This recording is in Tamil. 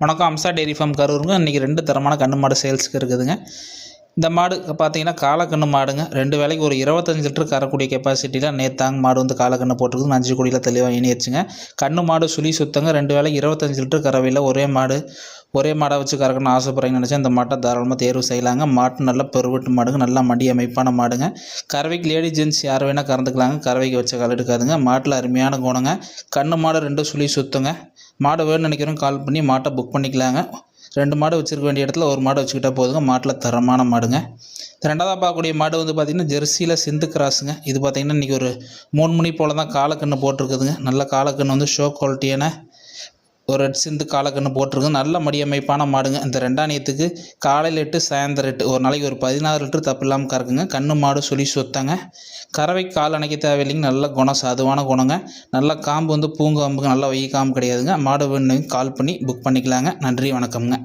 வணக்கம். Amsa dairy farm கரூருங்க. இன்றைக்கி 2 தரமான கன்று மாடு சேல்ஸுக்கு இருக்குதுங்க. இந்த மாடு பார்த்தீங்கன்னா காலக்கன்று மாடுங்க. 2 வேளைக்கு ஒரு 25 லிட்டர் கறக்கூடிய கெப்பாசிட்டியில் நேத்தாங்க மாடு வந்து காலக்கன்று போட்டிருக்குது. நஞ்சு குடியில் தெளிவாக இணைச்சிங்க. கன்று மாடு சுழி சுத்தங்க. 2 வேளைக்கு 25 லிட்டர் கறவையில் ஒரே மாடை வச்சு கறக்கணும்னு ஆசைப்படுறீங்கன்னு நினச்சா இந்த மாட்டை தாராளமாக தேர்வு செய்யலாங்க. மாட்டு நல்ல பெருவெட்டு மாடுங்க, நல்லா மடி அமைப்பான மாடுங்க. கறவைக்கு லேடி ஜென்ஸ் யார் வேணால் கறந்துக்கலாங்க. கறவைக்கு வச்ச கால் எடுக்காதுங்க. மாட்டில் அருமையான குணங்க. கன்று மாடு 2 சுழி சுத்தங்க. மாடு வேணும்னு நினைக்கிறோம் கால் பண்ணி மாட்டை புக் பண்ணிக்கலாங்க. 2 மாடு வச்சுருக்க வேண்டிய இடத்துல ஒரு மாடு வச்சுக்கிட்டால் போதுங்க. மாட்டில் தரமான மாடுங்க. ரெண்டாவதாக பார்க்கக்கூடிய மாடு வந்து பார்த்திங்கன்னா ஜெர்சியில் சிந்து கிராஸுங்க. இது பார்த்திங்கன்னா இன்றைக்கி ஒரு 3 மணி போல் தான் காலக்கன்று போட்டிருக்குதுங்க. நல்ல காலக்கன்று வந்து ஷோ குவாலிட்டியான ஒரு ரெட் சிந்து காலக்கன்று போட்டிருக்கு. நல்ல மடியமைப்பான மாடுங்க. இந்த 2ஆம் நேயத்துக்கு காலையில் 8 சாயந்தரம் 8 ஒரு நாளைக்கு ஒரு 16 லிட்டர் தப்பு இல்லாமல் கறக்குங்க. கன்று மாடு சுழி சொத்தங்க. கறவைக்கு கால் அணைக்க தேவையில்லைங்க. நல்ல குணம், சாதுவான குணங்க. நல்ல காம்பு வந்து பூங்காம்புக்கு நல்ல வெய்ய காம்பு கிடையாதுங்க. மாடு வேணுங்க கால் பண்ணி புக் பண்ணிக்கலாங்க. நன்றி, வணக்கம்ங்க.